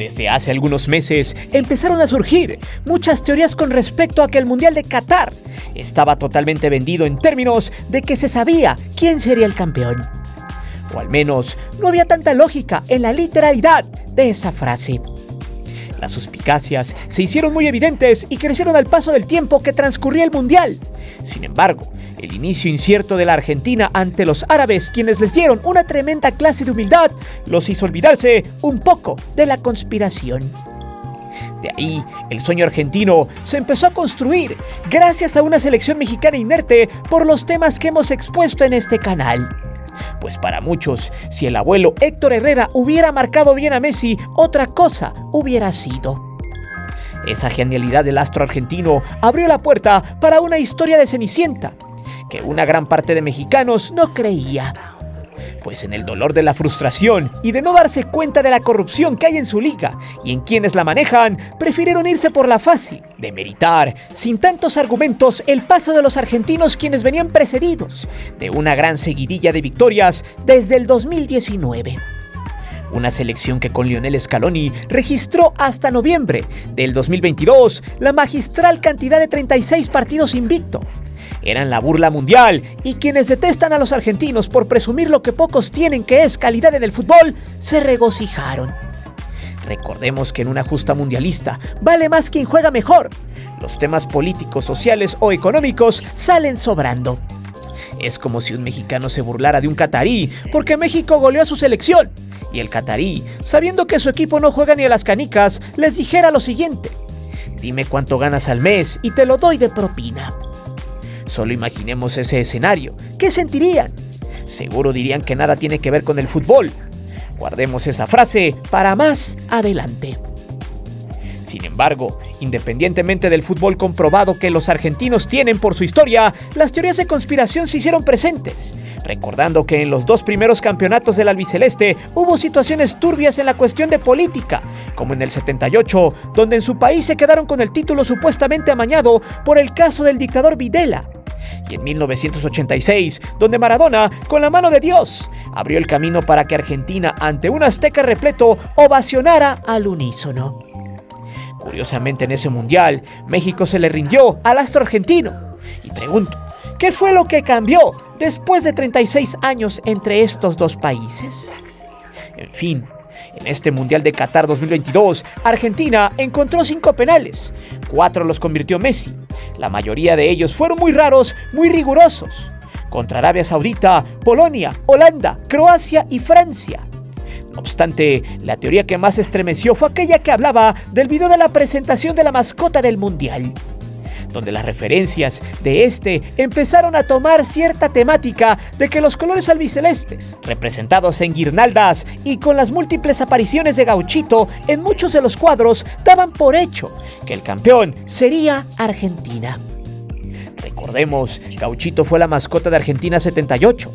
Desde hace algunos meses empezaron a surgir muchas teorías con respecto a que el Mundial de Qatar estaba totalmente vendido en términos de que se sabía quién sería el campeón. O al menos no había tanta lógica en la literalidad de esa frase. Las suspicacias se hicieron muy evidentes y crecieron al paso del tiempo que transcurría el Mundial. Sin embargo, el inicio incierto de la Argentina ante los árabes, quienes les dieron una tremenda clase de humildad, los hizo olvidarse un poco de la conspiración. De ahí, el sueño argentino se empezó a construir gracias a una selección mexicana inerte por los temas que hemos expuesto en este canal. Pues para muchos, si el abuelo Héctor Herrera hubiera marcado bien a Messi, otra cosa hubiera sido. Esa genialidad del astro argentino abrió la puerta para una historia de Cenicienta, que una gran parte de mexicanos no creía. Pues en el dolor de la frustración y de no darse cuenta de la corrupción que hay en su liga y en quienes la manejan, prefirieron irse por la fácil, de meritar, sin tantos argumentos, el paso de los argentinos, quienes venían precedidos de una gran seguidilla de victorias desde el 2019. Una selección que con Lionel Scaloni registró hasta noviembre del 2022 la magistral cantidad de 36 partidos invicto. Eran la burla mundial y quienes detestan a los argentinos por presumir lo que pocos tienen, que es calidad en el fútbol, se regocijaron. Recordemos que en una justa mundialista vale más quien juega mejor. Los temas políticos, sociales o económicos salen sobrando. Es como si un mexicano se burlara de un catarí porque México goleó a su selección y el catarí, sabiendo que su equipo no juega ni a las canicas, les dijera lo siguiente: dime cuánto ganas al mes y te lo doy de propina. Solo imaginemos ese escenario. ¿Qué sentirían? Seguro dirían que nada tiene que ver con el fútbol. Guardemos esa frase para más adelante. Sin embargo, independientemente del fútbol comprobado que los argentinos tienen por su historia, las teorías de conspiración se hicieron presentes, recordando que en los 2 primeros campeonatos del albiceleste hubo situaciones turbias en la cuestión de política, como en el 78, donde en su país se quedaron con el título supuestamente amañado por el caso del dictador Videla, y en 1986, donde Maradona, con la mano de Dios, abrió el camino para que Argentina, ante un azteca repleto, ovacionara al unísono. Curiosamente, en ese mundial, México se le rindió al astro argentino. Y pregunto, ¿qué fue lo que cambió después de 36 años entre estos dos países? En fin, en este Mundial de Qatar 2022, Argentina encontró 5 penales. 4 los convirtió Messi. La mayoría de ellos fueron muy raros, muy rigurosos. Contra Arabia Saudita, Polonia, Holanda, Croacia y Francia. No obstante, la teoría que más estremeció fue aquella que hablaba del video de la presentación de la mascota del Mundial, donde las referencias de este empezaron a tomar cierta temática de que los colores albicelestes, representados en guirnaldas y con las múltiples apariciones de Gauchito en muchos de los cuadros, daban por hecho que el campeón sería Argentina. Recordemos, Gauchito fue la mascota de Argentina 78.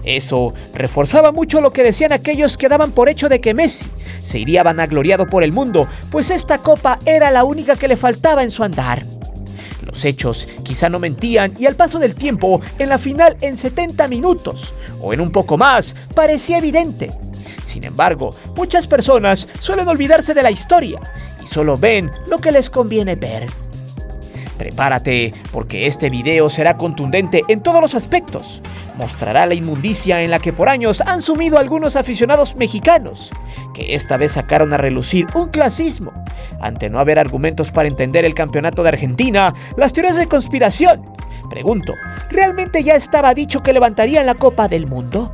Eso reforzaba mucho lo que decían aquellos que daban por hecho de que Messi se iría vanagloriado por el mundo, pues esta copa era la única que le faltaba en su andar. Los hechos quizá no mentían y al paso del tiempo, en la final en 70 minutos o en un poco más, parecía evidente. Sin embargo, muchas personas suelen olvidarse de la historia y solo ven lo que les conviene ver. Prepárate, porque este video será contundente en todos los aspectos. Mostrará la inmundicia en la que por años han sumido algunos aficionados mexicanos, que esta vez sacaron a relucir un clasismo. Ante no haber argumentos para entender el campeonato de Argentina, las teorías de conspiración. Pregunto, ¿realmente ya estaba dicho que levantarían la Copa del Mundo?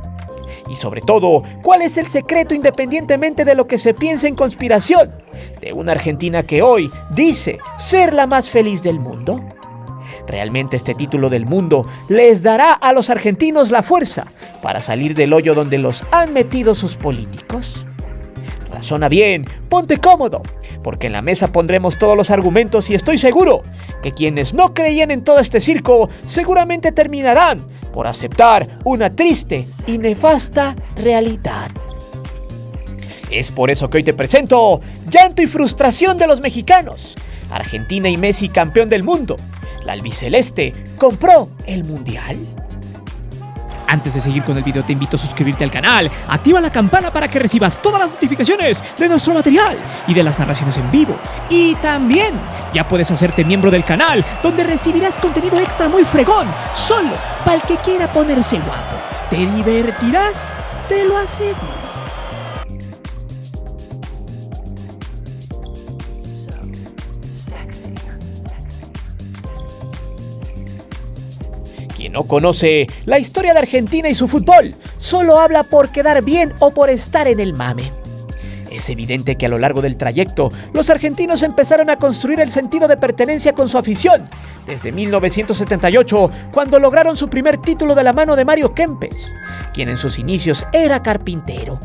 Y sobre todo, ¿cuál es el secreto, independientemente de lo que se piense en conspiración, de una Argentina que hoy dice ser la más feliz del mundo? ¿Realmente este título del mundo les dará a los argentinos la fuerza para salir del hoyo donde los han metido sus políticos? Razona bien, ponte cómodo, porque en la mesa pondremos todos los argumentos y estoy seguro que quienes no creían en todo este circo seguramente terminarán por aceptar una triste y nefasta realidad. Es por eso que hoy te presento Llanto y frustración de los mexicanos. Argentina y Messi campeón del mundo. ¿La albiceleste compró el mundial? Antes de seguir con el video te invito a suscribirte al canal, activa la campana para que recibas todas las notificaciones de nuestro material y de las narraciones en vivo. Y también ya puedes hacerte miembro del canal, donde recibirás contenido extra muy fregón, solo para el que quiera ponerse guapo. Te divertirás, te lo aseguro. Quien no conoce la historia de Argentina y su fútbol, solo habla por quedar bien o por estar en el mame. Es evidente que a lo largo del trayecto, los argentinos empezaron a construir el sentido de pertenencia con su afición, desde 1978, cuando lograron su primer título de la mano de Mario Kempes, quien en sus inicios era carpintero.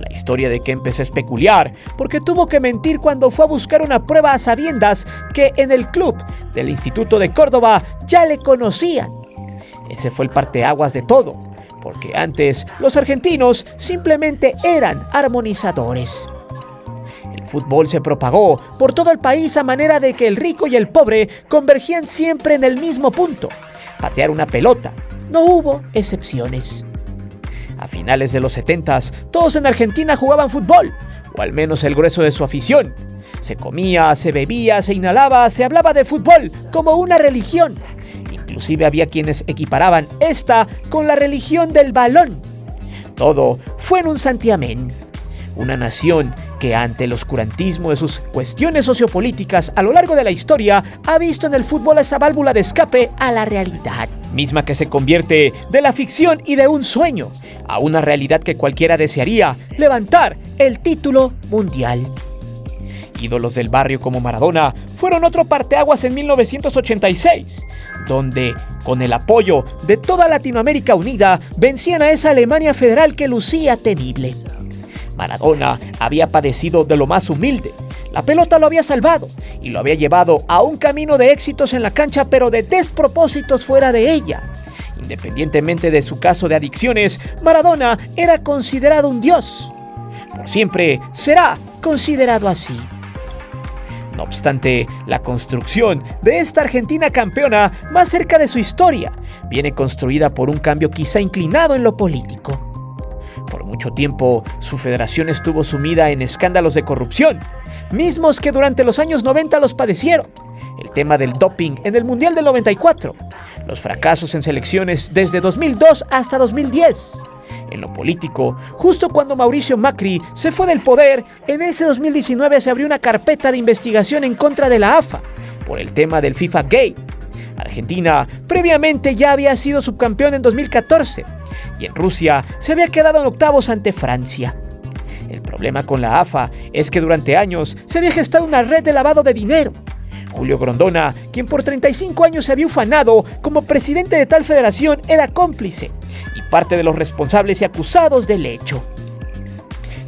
La historia de Kempes es peculiar porque tuvo que mentir cuando fue a buscar una prueba a sabiendas que en el club del Instituto de Córdoba ya le conocían. Ese fue el parteaguas de todo, porque antes los argentinos simplemente eran armonizadores. El fútbol se propagó por todo el país a manera de que el rico y el pobre convergían siempre en el mismo punto: patear una pelota. No hubo excepciones. A finales de los 70s, todos en Argentina jugaban fútbol, o al menos el grueso de su afición. Se comía, se bebía, se inhalaba, se hablaba de fútbol como una religión. Inclusive había quienes equiparaban esta con la religión del balón. Todo fue en un santiamén. Una nación que ante el oscurantismo de sus cuestiones sociopolíticas a lo largo de la historia ha visto en el fútbol esa válvula de escape a la realidad, misma que se convierte de la ficción y de un sueño a una realidad que cualquiera desearía: levantar el título mundial. Ídolos del barrio como Maradona fueron otro parteaguas en 1986, donde, con el apoyo de toda Latinoamérica unida, vencían a esa Alemania federal que lucía temible. Maradona había padecido de lo más humilde. La pelota lo había salvado y lo había llevado a un camino de éxitos en la cancha, pero de despropósitos fuera de ella. Independientemente de su caso de adicciones, Maradona era considerado un dios. Por siempre será considerado así. No obstante, la construcción de esta Argentina campeona más cerca de su historia viene construida por un cambio quizá inclinado en lo político. Por mucho tiempo, su federación estuvo sumida en escándalos de corrupción, mismos que durante los años 90 los padecieron. El tema del doping en el Mundial del 94, los fracasos en selecciones desde 2002 hasta 2010. En lo político, justo cuando Mauricio Macri se fue del poder, en ese 2019 se abrió una carpeta de investigación en contra de la AFA por el tema del FIFA Gate. Argentina previamente ya había sido subcampeón en 2014 y en Rusia se había quedado en octavos ante Francia. El problema con la AFA es que durante años se había gestado una red de lavado de dinero. Julio Grondona, quien por 35 años se había ufanado como presidente de tal federación, era cómplice y parte de los responsables y acusados del hecho.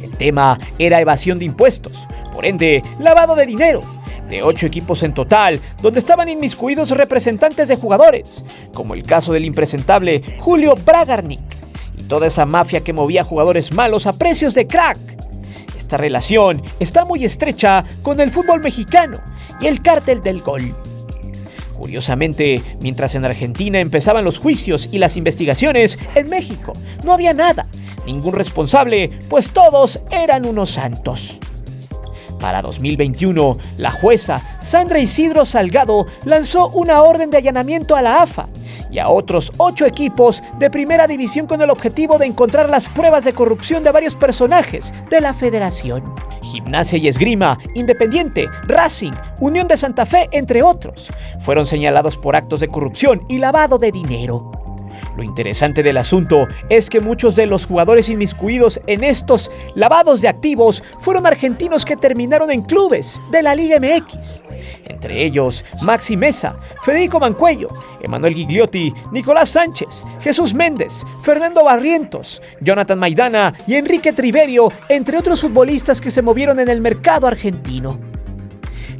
El tema era evasión de impuestos, por ende, lavado de dinero. De 8 equipos en total, donde estaban inmiscuidos representantes de jugadores, como el caso del impresentable Julio Bragarnik, y toda esa mafia que movía jugadores malos a precios de crack. Esta relación está muy estrecha con el fútbol mexicano y el cártel del gol. Curiosamente, mientras en Argentina empezaban los juicios y las investigaciones, en México no había nada, ningún responsable, pues todos eran unos santos. Para 2021, la jueza Sandra Isidro Salgado lanzó una orden de allanamiento a la AFA y a otros 8 equipos de primera división con el objetivo de encontrar las pruebas de corrupción de varios personajes de la federación. Gimnasia y Esgrima, Independiente, Racing, Unión de Santa Fe, entre otros, fueron señalados por actos de corrupción y lavado de dinero. Lo interesante del asunto es que muchos de los jugadores inmiscuidos en estos lavados de activos fueron argentinos que terminaron en clubes de la Liga MX. Entre ellos, Maxi Meza, Federico Mancuello, Emanuel Gigliotti, Nicolás Sánchez, Jesús Méndez, Fernando Barrientos, Jonathan Maidana y Enrique Triverio, entre otros futbolistas que se movieron en el mercado argentino.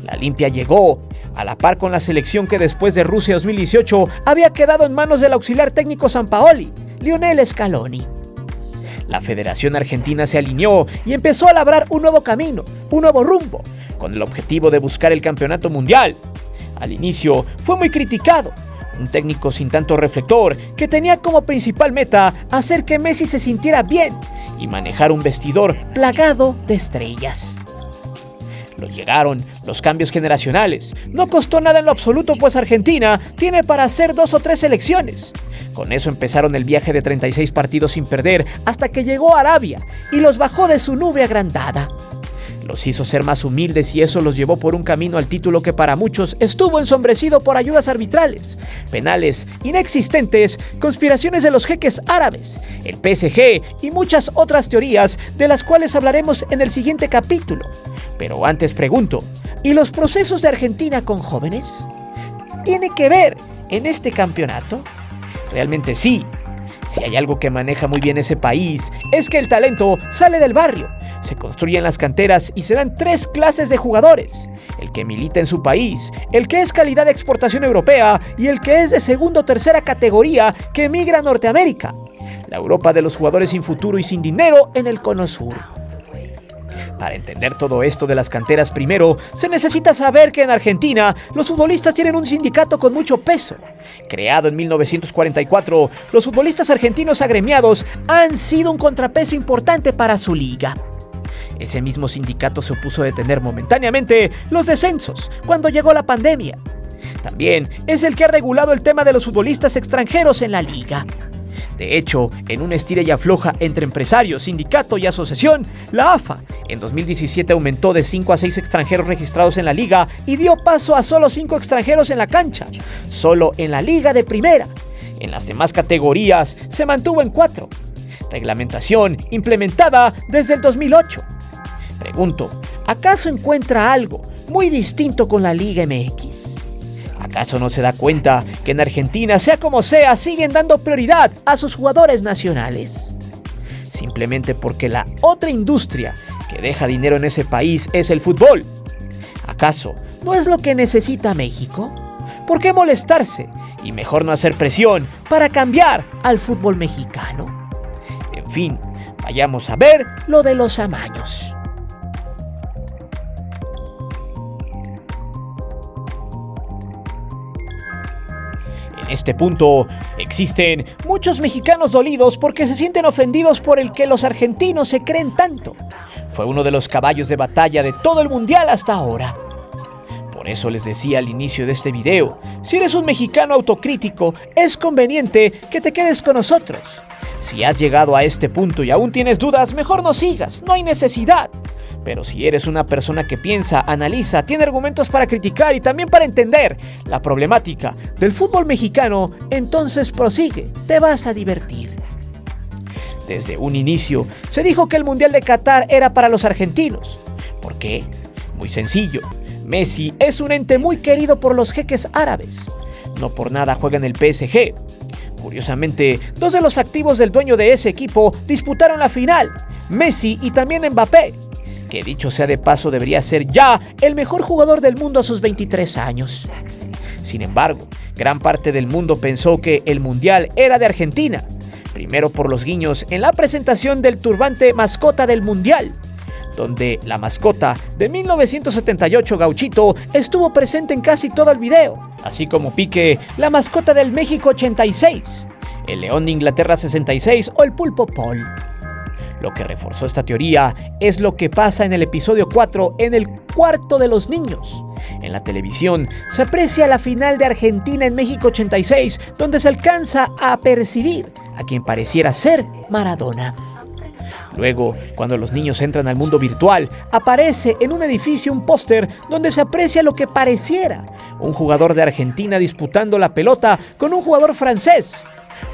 La limpia llegó a la par con la selección que después de Rusia 2018 había quedado en manos del auxiliar técnico Sampaoli, Lionel Scaloni. La Federación Argentina se alineó y empezó a labrar un nuevo camino, un nuevo rumbo, con el objetivo de buscar el campeonato mundial. Al inicio fue muy criticado, Un técnico sin tanto reflector que tenía como principal meta hacer que Messi se sintiera bien y manejar un vestidor plagado de estrellas. Llegaron los cambios generacionales. No costó nada en lo absoluto, pues Argentina tiene para hacer 2 o 3 selecciones. Con eso empezaron el viaje de 36 partidos sin perder hasta que llegó a Arabia y los bajó de su nube agrandada. Los hizo ser más humildes y eso los llevó por un camino al título que para muchos estuvo ensombrecido por ayudas arbitrales, penales inexistentes, conspiraciones de los jeques árabes, el PSG y muchas otras teorías de las cuales hablaremos en el siguiente capítulo. Pero antes pregunto, ¿y los procesos de Argentina con jóvenes? ¿Tiene que ver en este campeonato? Realmente sí. Si hay algo que maneja muy bien ese país, es que el talento sale del barrio, se construye en las canteras y se dan 3 clases de jugadores: el que milita en su país, el que es calidad de exportación europea y el que es de segunda o tercera categoría que emigra a Norteamérica, la Europa de los jugadores sin futuro y sin dinero en el Cono Sur. Para entender todo esto de las canteras, primero se necesita saber que en Argentina los futbolistas tienen un sindicato con mucho peso. Creado en 1944, los futbolistas argentinos agremiados han sido un contrapeso importante para su liga. Ese mismo sindicato se opuso a detener momentáneamente los descensos cuando llegó la pandemia. También es el que ha regulado el tema de los futbolistas extranjeros en la liga. De hecho, en un estira y afloja entre empresarios, sindicato y asociación, la AFA en 2017 aumentó de 5 a 6 extranjeros registrados en la liga y dio paso a solo 5 extranjeros en la cancha, solo en la liga de primera. En las demás categorías se mantuvo en 4. Reglamentación implementada desde el 2008. Pregunto, ¿acaso encuentra algo muy distinto con la Liga MX? ¿Acaso no se da cuenta que en Argentina, sea como sea, siguen dando prioridad a sus jugadores nacionales? Simplemente porque la otra industria que deja dinero en ese país es el fútbol. ¿Acaso no es lo que necesita México? ¿Por qué molestarse y mejor no hacer presión para cambiar al fútbol mexicano? En fin, vayamos a ver lo de los amaños. En este punto, existen muchos mexicanos dolidos porque se sienten ofendidos por el que los argentinos se creen tanto. Fue uno de los caballos de batalla de todo el mundial hasta ahora. Por eso les decía al inicio de este video, si eres un mexicano autocrítico, es conveniente que te quedes con nosotros. Si has llegado a este punto y aún tienes dudas, mejor no sigas, no hay necesidad. Pero si eres una persona que piensa, analiza, tiene argumentos para criticar y también para entender la problemática del fútbol mexicano, entonces prosigue, te vas a divertir. Desde un inicio se dijo que el Mundial de Qatar era para los argentinos. ¿Por qué? Muy sencillo. Messi es un ente muy querido por los jeques árabes. No por nada juega en el PSG. Curiosamente, 2 de los activos del dueño de ese equipo disputaron la final, Messi y también Mbappé, que dicho sea de paso debería ser ya el mejor jugador del mundo a sus 23 años. Sin embargo, gran parte del mundo pensó que el Mundial era de Argentina, primero por los guiños en la presentación del turbante mascota del Mundial, donde la mascota de 1978 Gauchito estuvo presente en casi todo el video, así como Piqué, la mascota del México 86, el León de Inglaterra 66 o el Pulpo Paul. Lo que reforzó esta teoría es lo que pasa en el episodio 4 en el cuarto de los niños. En la televisión se aprecia la final de Argentina en México 86, donde se alcanza a percibir a quien pareciera ser Maradona. Luego, cuando los niños entran al mundo virtual, aparece en un edificio un póster donde se aprecia lo que pareciera un jugador de Argentina disputando la pelota con un jugador francés.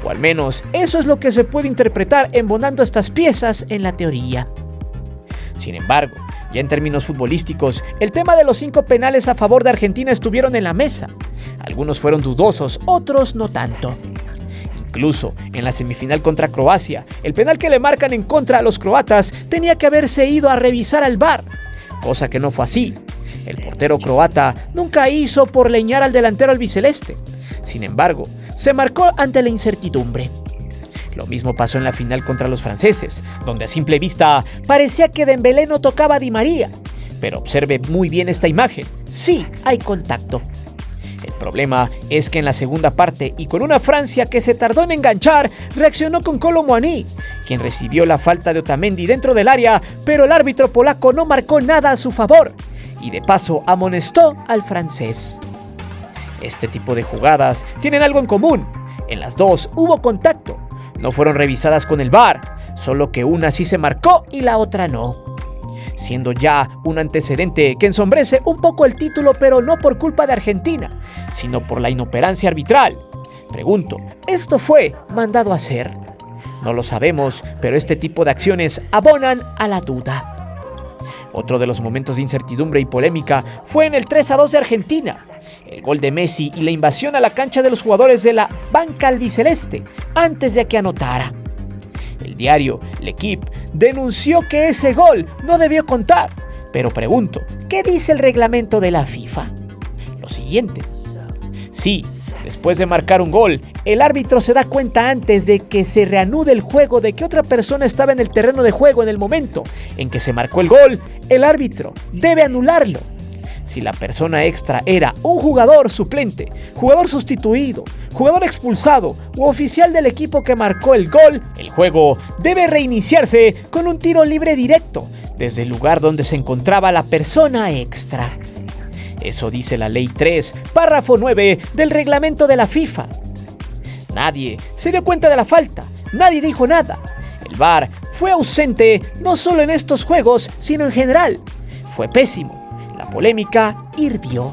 O al menos eso es lo que se puede interpretar embonando estas piezas en la teoría. Sin embargo, ya en términos futbolísticos, el tema de los 5 penales a favor de Argentina estuvieron en la mesa. Algunos fueron dudosos, otros no tanto. Incluso en la semifinal contra Croacia, el penal que le marcan en contra a los croatas tenía que haberse ido a revisar al VAR, cosa que no fue así. El portero croata nunca hizo por leñar al delantero albiceleste. Sin embargo, se marcó ante la incertidumbre. Lo mismo pasó en la final contra los franceses, donde a simple vista parecía que Dembélé no tocaba a Di María. Pero observe muy bien esta imagen, sí hay contacto. El Problema es que en la segunda parte y con una Francia que se tardó en enganchar, reaccionó con Kolo Muani, quien recibió la falta de Otamendi dentro del área, pero el árbitro polaco no marcó nada a su favor y de paso amonestó al francés. Este tipo de jugadas tienen algo en común. En las dos hubo contacto. No fueron revisadas con el VAR, solo que una sí se marcó y la otra no. Siendo ya un antecedente que ensombrece un poco el título, pero no por culpa de Argentina, sino por la inoperancia arbitral. Pregunto, ¿esto fue mandado a hacer? No lo sabemos, pero este tipo de acciones abonan a la duda. Otro de los momentos de incertidumbre y polémica fue en el 3-2 de Argentina. El gol de Messi y la invasión a la cancha de los jugadores de la banca albiceleste antes de que anotara. El diario L'Équipe denunció que ese gol no debió contar, pero pregunto, ¿qué dice el reglamento de la FIFA? Lo siguiente. Sí, después de marcar un gol, el árbitro se da cuenta antes de que se reanude el juego de que otra persona estaba en el terreno de juego en el momento en que se marcó el gol, el árbitro debe anularlo. Si la persona extra era un jugador suplente, jugador sustituido, jugador expulsado u oficial del equipo que marcó el gol, el juego debe reiniciarse con un tiro libre directo desde el lugar donde se encontraba la persona extra. Eso dice la Ley 3, párrafo 9 del reglamento de la FIFA. Nadie se dio cuenta de la falta, nadie dijo nada. El VAR fue ausente no solo en estos juegos, sino en general. Fue pésimo. La polémica hirvió.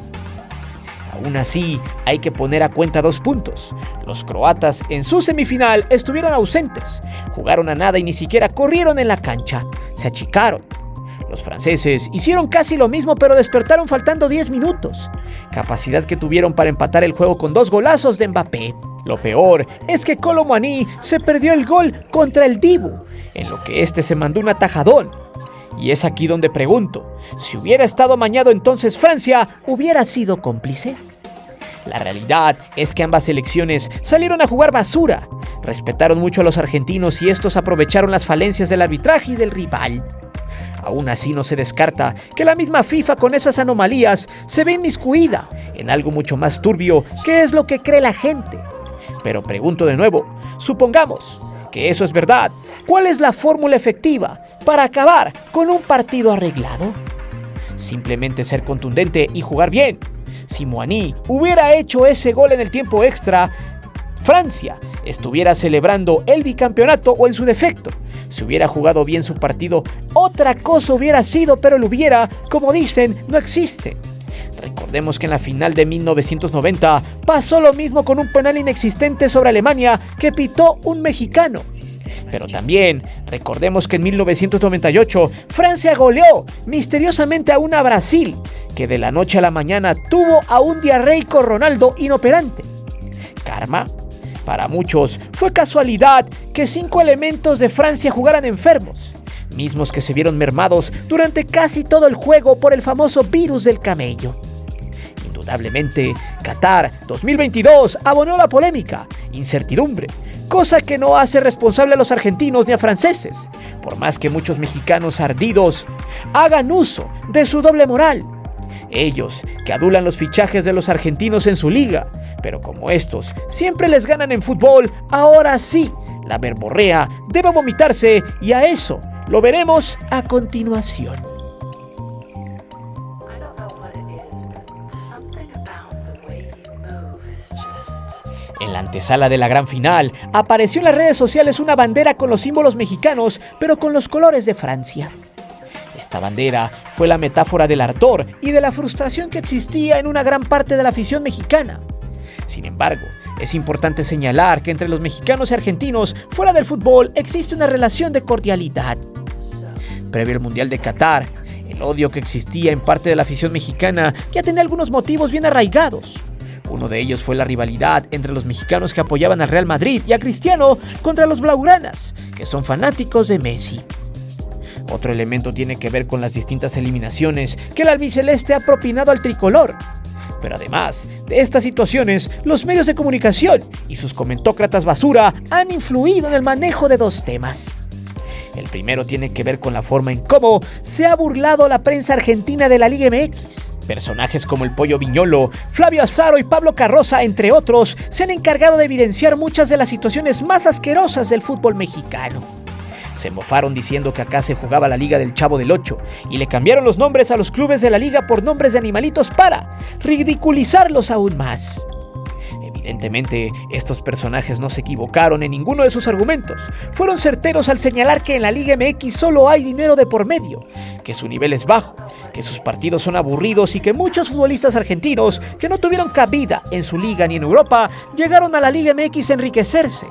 Aún así, hay que poner a cuenta 2 puntos. Los croatas en su semifinal estuvieron ausentes, jugaron a nada y ni siquiera corrieron en la cancha, se achicaron. Los franceses hicieron casi lo mismo, pero despertaron faltando 10 minutos, capacidad que tuvieron para empatar el juego con 2 golazos de Mbappé. Lo peor es que Kolo Muani se perdió el gol contra el Dibu, en lo que este se mandó un atajadón. Y es aquí donde pregunto, si hubiera estado amañado entonces Francia, ¿hubiera sido cómplice? La realidad es que ambas selecciones salieron a jugar basura, respetaron mucho a los argentinos y estos aprovecharon las falencias del arbitraje y del rival. Aún así no se descarta que la misma FIFA con esas anomalías se ve inmiscuida en algo mucho más turbio que es lo que cree la gente. Pero pregunto de nuevo, supongamos que eso es verdad, ¿cuál es la fórmula efectiva para acabar con un partido arreglado? Simplemente ser contundente y jugar bien. Si Muani hubiera hecho ese gol en el tiempo extra, Francia estuviera celebrando el bicampeonato o en su defecto. Si hubiera jugado bien su partido, otra cosa hubiera sido, pero el hubiera, como dicen, no existe. Recordemos que en la final de 1990 pasó lo mismo con un penal inexistente sobre Alemania que pitó un mexicano. Pero también recordemos que en 1998 Francia goleó misteriosamente a una Brasil que de la noche a la mañana tuvo a un diarreico Ronaldo inoperante. ¿Karma? Para muchos fue casualidad que 5 elementos de Francia jugaran enfermos, mismos que se vieron mermados durante casi todo el juego por el famoso virus del camello. Indudablemente, Qatar 2022 abonó la polémica, incertidumbre, cosa que no hace responsable a los argentinos ni a franceses, por más que muchos mexicanos ardidos hagan uso de su doble moral. Ellos que adulan los fichajes de los argentinos en su liga, pero como estos siempre les ganan en fútbol, ahora sí, la verborrea debe vomitarse y a eso lo veremos a continuación. En la antesala de la gran final, apareció en las redes sociales una bandera con los símbolos mexicanos, pero con los colores de Francia. Esta bandera fue la metáfora del ardor y de la frustración que existía en una gran parte de la afición mexicana. Sin embargo, es importante señalar que entre los mexicanos y argentinos, fuera del fútbol, existe una relación de cordialidad. Previo al Mundial de Qatar, el odio que existía en parte de la afición mexicana ya tenía algunos motivos bien arraigados. Uno de ellos fue la rivalidad entre los mexicanos que apoyaban al Real Madrid y a Cristiano contra los blaugranas, que son fanáticos de Messi. Otro elemento tiene que ver con las distintas eliminaciones que el albiceleste ha propinado al tricolor. Pero además de estas situaciones, los medios de comunicación y sus comentócratas basura han influido en el manejo de 2 temas. El primero tiene que ver con la forma en cómo se ha burlado la prensa argentina de la Liga MX. Personajes como el Pollo Viñolo, Flavio Azaro y Pablo Carroza, entre otros, se han encargado de evidenciar muchas de las situaciones más asquerosas del fútbol mexicano. Se mofaron diciendo que acá se jugaba la Liga del Chavo del Ocho y le cambiaron los nombres a los clubes de la liga por nombres de animalitos para ridiculizarlos aún más. Evidentemente, estos personajes no se equivocaron en ninguno de sus argumentos. Fueron certeros al señalar que en la Liga MX solo hay dinero de por medio, que su nivel es bajo, que sus partidos son aburridos y que muchos futbolistas argentinos que no tuvieron cabida en su liga ni en Europa llegaron a la Liga MX a enriquecerse.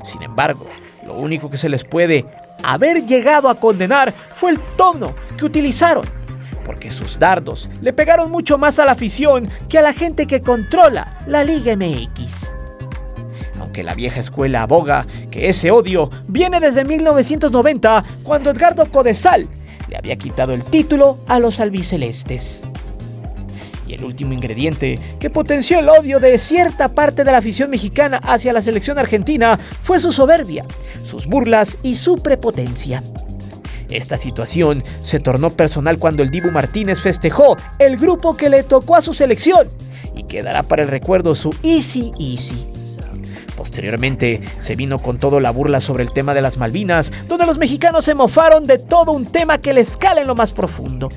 Sin embargo, lo único que se les puede haber llegado a condenar fue el tono que utilizaron, porque sus dardos le pegaron mucho más a la afición que a la gente que controla la Liga MX. Aunque la vieja escuela aboga que ese odio viene desde 1990, cuando Edgardo Codesal le había quitado el título a los albicelestes. Y el último ingrediente que potenció el odio de cierta parte de la afición mexicana hacia la selección argentina fue su soberbia, sus burlas y su prepotencia. Esta situación se tornó personal cuando el Dibu Martínez festejó el grupo que le tocó a su selección y quedará para el recuerdo su Easy Easy. Posteriormente se vino con todo la burla sobre el tema de las Malvinas, donde los mexicanos se mofaron de todo un tema que les cala en lo más profundo.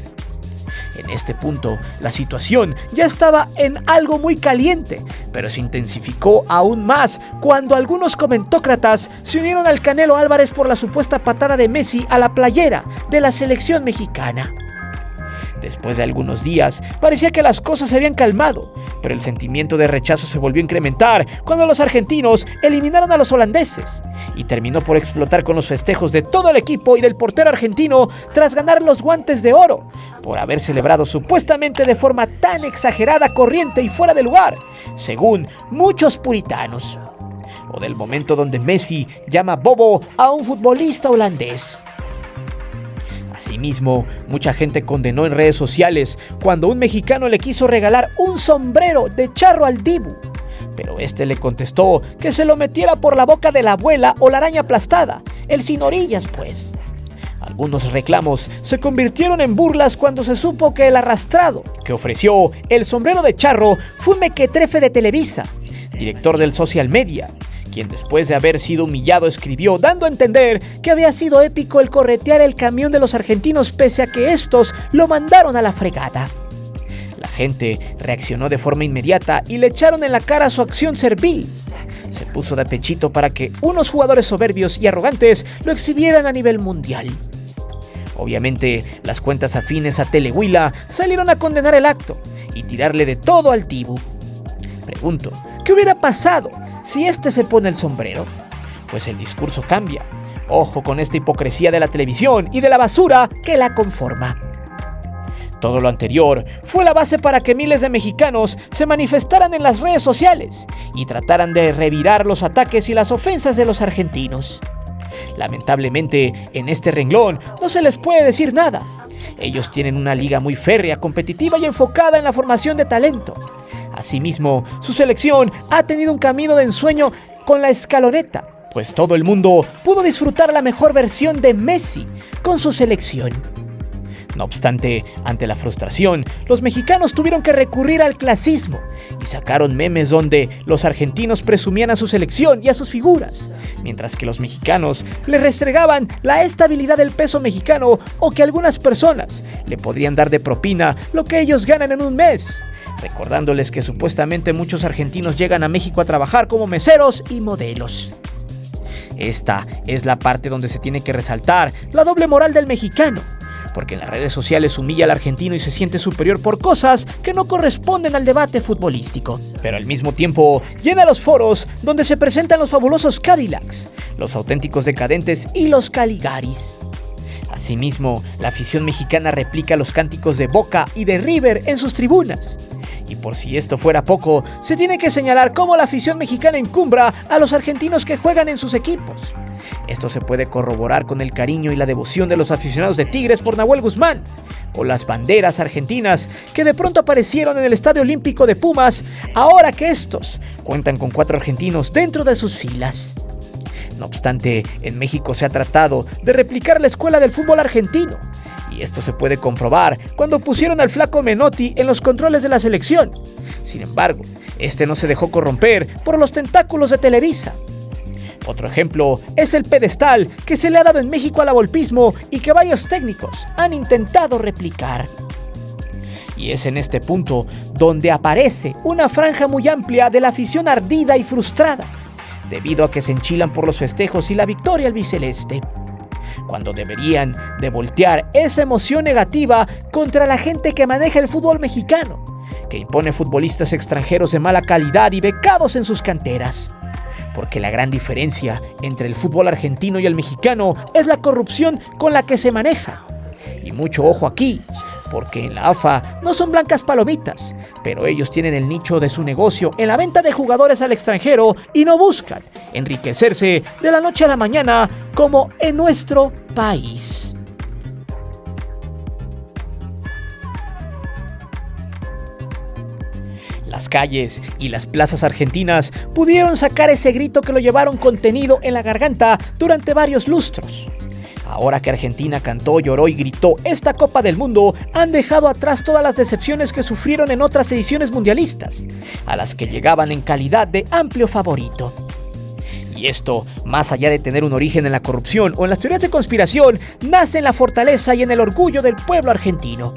En este punto, la situación ya estaba en algo muy caliente, pero se intensificó aún más cuando algunos comentócratas se unieron al Canelo Álvarez por la supuesta patada de Messi a la playera de la selección mexicana. Después de algunos días, parecía que las cosas se habían calmado, pero el sentimiento de rechazo se volvió a incrementar cuando los argentinos eliminaron a los holandeses, y terminó por explotar con los festejos de todo el equipo y del portero argentino tras ganar los guantes de oro, por haber celebrado supuestamente de forma tan exagerada, corriente y fuera de lugar, según muchos puritanos. O del momento donde Messi llama bobo a un futbolista holandés. Asimismo, mucha gente condenó en redes sociales cuando un mexicano le quiso regalar un sombrero de charro al Dibu, pero este le contestó que se lo metiera por la boca de la abuela o la araña aplastada, el sin orillas pues. Algunos reclamos se convirtieron en burlas cuando se supo que el arrastrado que ofreció el sombrero de charro fue un mequetrefe de Televisa, director del social media, quien después de haber sido humillado escribió dando a entender que había sido épico el corretear el camión de los argentinos pese a que estos lo mandaron a la fregada. La gente reaccionó de forma inmediata y le echaron en la cara su acción servil. Se puso de pechito para que unos jugadores soberbios y arrogantes lo exhibieran a nivel mundial. Obviamente, las cuentas afines a Telehuila salieron a condenar el acto y tirarle de todo al Dibu. Pregunto, ¿qué hubiera pasado si este se pone el sombrero? Pues el discurso cambia. Ojo con esta hipocresía de la televisión y de la basura que la conforma. Todo lo anterior fue la base para que miles de mexicanos se manifestaran en las redes sociales y trataran de revirar los ataques y las ofensas de los argentinos. Lamentablemente, en este renglón no se les puede decir nada. Ellos tienen una liga muy férrea, competitiva y enfocada en la formación de talento. Asimismo, su selección ha tenido un camino de ensueño con la escaloneta, pues todo el mundo pudo disfrutar la mejor versión de Messi con su selección. No obstante, ante la frustración, los mexicanos tuvieron que recurrir al clasismo y sacaron memes donde los argentinos presumían a su selección y a sus figuras, mientras que los mexicanos le restregaban la estabilidad del peso mexicano o que algunas personas le podrían dar de propina lo que ellos ganan en un mes, recordándoles que supuestamente muchos argentinos llegan a México a trabajar como meseros y modelos. Esta es la parte donde se tiene que resaltar la doble moral del mexicano, porque en las redes sociales humilla al argentino y se siente superior por cosas que no corresponden al debate futbolístico. Pero al mismo tiempo llena los foros donde se presentan los fabulosos Cadillacs, los auténticos decadentes y los Caligaris. Asimismo, la afición mexicana replica los cánticos de Boca y de River en sus tribunas. Y por si esto fuera poco, se tiene que señalar cómo la afición mexicana encumbra a los argentinos que juegan en sus equipos. Esto se puede corroborar con el cariño y la devoción de los aficionados de Tigres por Nahuel Guzmán, o las banderas argentinas que de pronto aparecieron en el Estadio Olímpico de Pumas, ahora que estos cuentan con 4 argentinos dentro de sus filas. No obstante, en México se ha tratado de replicar la escuela del fútbol argentino, y esto se puede comprobar cuando pusieron al flaco Menotti en los controles de la selección. Sin embargo, este no se dejó corromper por los tentáculos de Televisa. Otro ejemplo es el pedestal que se le ha dado en México al avolpismo y que varios técnicos han intentado replicar. Y es en este punto donde aparece una franja muy amplia de la afición ardida y frustrada, debido a que se enchilan por los festejos y la victoria albiceleste, cuando deberían de voltear esa emoción negativa contra la gente que maneja el fútbol mexicano, que impone futbolistas extranjeros de mala calidad y becados en sus canteras. Porque la gran diferencia entre el fútbol argentino y el mexicano es la corrupción con la que se maneja. Y mucho ojo aquí, porque en la AFA no son blancas palomitas, pero ellos tienen el nicho de su negocio en la venta de jugadores al extranjero y no buscan enriquecerse de la noche a la mañana como en nuestro país. Las calles y las plazas argentinas pudieron sacar ese grito que lo llevaron contenido en la garganta durante varios lustros. Ahora que Argentina cantó, lloró y gritó esta Copa del Mundo, han dejado atrás todas las decepciones que sufrieron en otras ediciones mundialistas, a las que llegaban en calidad de amplio favorito. Y esto, más allá de tener un origen en la corrupción o en las teorías de conspiración, nace en la fortaleza y en el orgullo del pueblo argentino.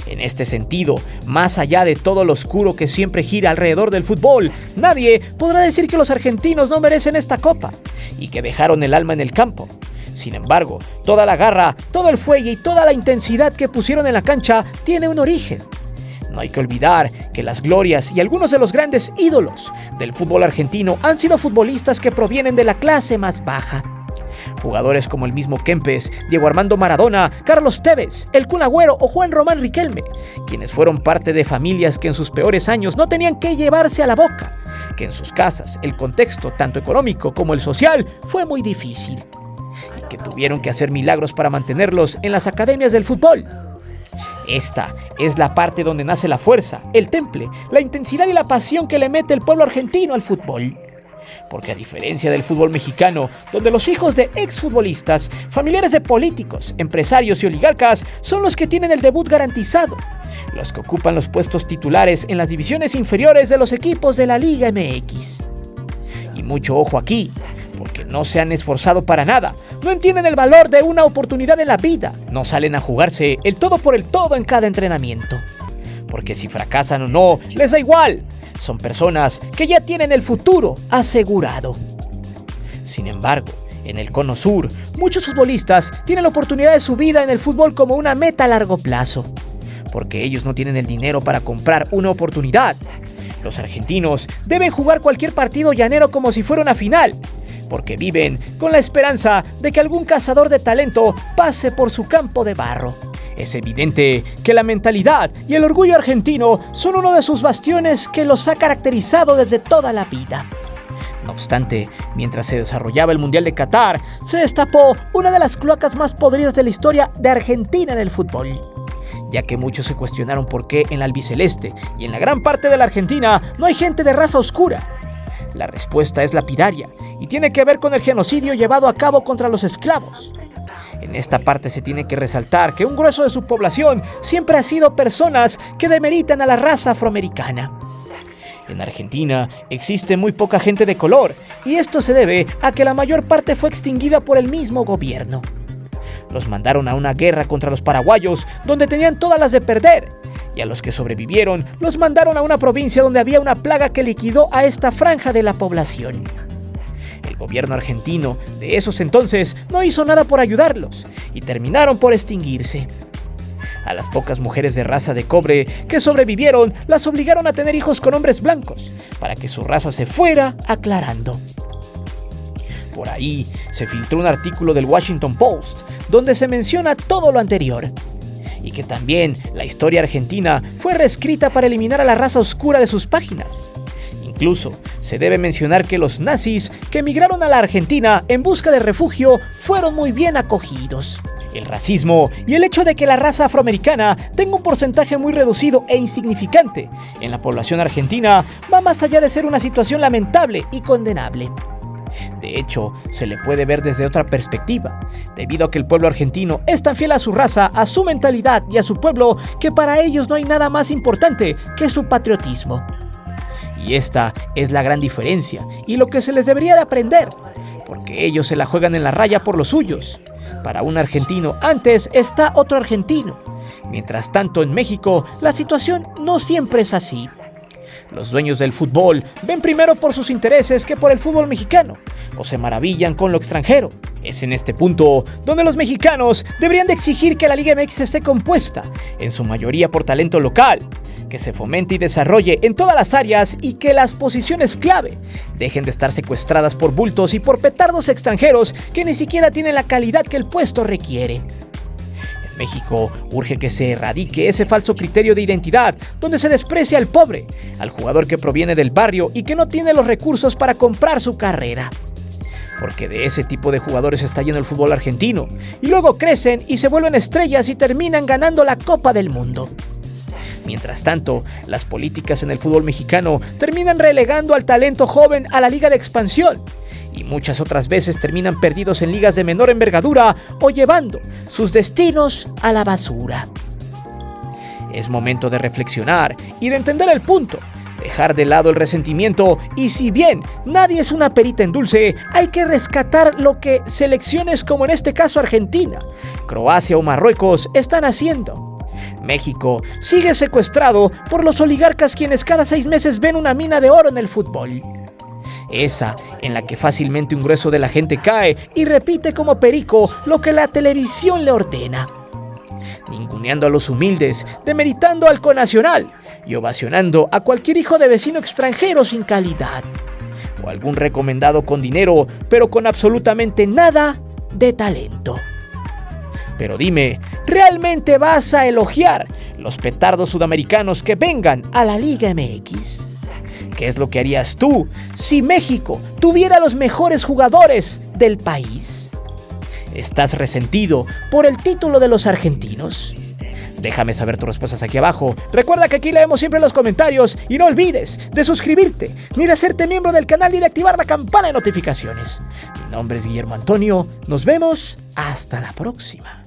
En este sentido, más allá de todo lo oscuro que siempre gira alrededor del fútbol, nadie podrá decir que los argentinos no merecen esta copa y que dejaron el alma en el campo. Sin embargo, toda la garra, todo el fuelle y toda la intensidad que pusieron en la cancha tiene un origen. No hay que olvidar que las glorias y algunos de los grandes ídolos del fútbol argentino han sido futbolistas que provienen de la clase más baja. Jugadores como el mismo Kempes, Diego Armando Maradona, Carlos Tevez, el Kun Agüero o Juan Román Riquelme, quienes fueron parte de familias que en sus peores años no tenían que llevarse a la boca, que en sus casas el contexto, tanto económico como el social, fue muy difícil, y que tuvieron que hacer milagros para mantenerlos en las academias del fútbol. Esta es la parte donde nace la fuerza, el temple, la intensidad y la pasión que le mete el pueblo argentino al fútbol. Porque a diferencia del fútbol mexicano, donde los hijos de exfutbolistas, familiares de políticos, empresarios y oligarcas son los que tienen el debut garantizado, los que ocupan los puestos titulares en las divisiones inferiores de los equipos de la Liga MX. Y mucho ojo aquí, porque no se han esforzado para nada, no entienden el valor de una oportunidad en la vida, no salen a jugarse el todo por el todo en cada entrenamiento. Porque si fracasan o no, les da igual. Son personas que ya tienen el futuro asegurado. Sin embargo, en el Cono Sur, muchos futbolistas tienen la oportunidad de su vida en el fútbol como una meta a largo plazo, porque ellos no tienen el dinero para comprar una oportunidad. Los argentinos deben jugar cualquier partido llanero como si fuera una final, porque viven con la esperanza de que algún cazador de talento pase por su campo de barro. Es evidente que la mentalidad y el orgullo argentino son uno de sus bastiones que los ha caracterizado desde toda la vida. No obstante, mientras se desarrollaba el Mundial de Qatar, se destapó una de las cloacas más podridas de la historia de Argentina en el fútbol, ya que muchos se cuestionaron por qué en la albiceleste y en la gran parte de la Argentina no hay gente de raza oscura. La respuesta es lapidaria y tiene que ver con el genocidio llevado a cabo contra los esclavos. En esta parte se tiene que resaltar que un grueso de su población siempre ha sido personas que demeritan a la raza afroamericana. En Argentina existe muy poca gente de color, y esto se debe a que la mayor parte fue extinguida por el mismo gobierno. Los mandaron a una guerra contra los paraguayos, donde tenían todas las de perder, y a los que sobrevivieron los mandaron a una provincia donde había una plaga que liquidó a esta franja de la población. El gobierno argentino de esos entonces no hizo nada por ayudarlos y terminaron por extinguirse. A las pocas mujeres de raza de cobre que sobrevivieron las obligaron a tener hijos con hombres blancos para que su raza se fuera aclarando. Por ahí se filtró un artículo del Washington Post donde se menciona todo lo anterior y que también la historia argentina fue reescrita para eliminar a la raza oscura de sus páginas. Incluso se debe mencionar que los nazis que emigraron a la Argentina en busca de refugio fueron muy bien acogidos. El racismo y el hecho de que la raza afroamericana tenga un porcentaje muy reducido e insignificante en la población argentina va más allá de ser una situación lamentable y condenable. De hecho, se le puede ver desde otra perspectiva, debido a que el pueblo argentino es tan fiel a su raza, a su mentalidad y a su pueblo, que para ellos no hay nada más importante que su patriotismo. Y esta es la gran diferencia y lo que se les debería de aprender, porque ellos se la juegan en la raya por los suyos. Para un argentino antes está otro argentino. Mientras tanto, en México, la situación no siempre es así. Los dueños del fútbol ven primero por sus intereses que por el fútbol mexicano, o se maravillan con lo extranjero. Es en este punto donde los mexicanos deberían de exigir que la Liga MX esté compuesta, en su mayoría por talento local, que se fomente y desarrolle en todas las áreas y que las posiciones clave dejen de estar secuestradas por bultos y por petardos extranjeros que ni siquiera tienen la calidad que el puesto requiere. México urge que se erradique ese falso criterio de identidad donde se desprecia al pobre, al jugador que proviene del barrio y que no tiene los recursos para comprar su carrera. Porque de ese tipo de jugadores está lleno el fútbol argentino, y luego crecen y se vuelven estrellas y terminan ganando la Copa del Mundo. Mientras tanto, las políticas en el fútbol mexicano terminan relegando al talento joven a la liga de expansión, y muchas otras veces terminan perdidos en ligas de menor envergadura o llevando sus destinos a la basura. Es momento de reflexionar y de entender el punto, dejar de lado el resentimiento y si bien nadie es una perita en dulce, hay que rescatar lo que selecciones como en este caso Argentina, Croacia o Marruecos están haciendo. México sigue secuestrado por los oligarcas quienes cada 6 meses ven una mina de oro en el fútbol. Esa en la que fácilmente un grueso de la gente cae y repite como perico lo que la televisión le ordena, ninguneando a los humildes, demeritando al conacional y ovacionando a cualquier hijo de vecino extranjero sin calidad, o algún recomendado con dinero pero con absolutamente nada de talento. Pero dime, ¿realmente vas a elogiar los petardos sudamericanos que vengan a la Liga MX? ¿Qué es lo que harías tú si México tuviera los mejores jugadores del país? ¿Estás resentido por el título de los argentinos? Déjame saber tus respuestas aquí abajo. Recuerda que aquí leemos siempre los comentarios y no olvides de suscribirte, ni de hacerte miembro del canal, ni de activar la campana de notificaciones. Mi nombre es Guillermo Antonio. Nos vemos hasta la próxima.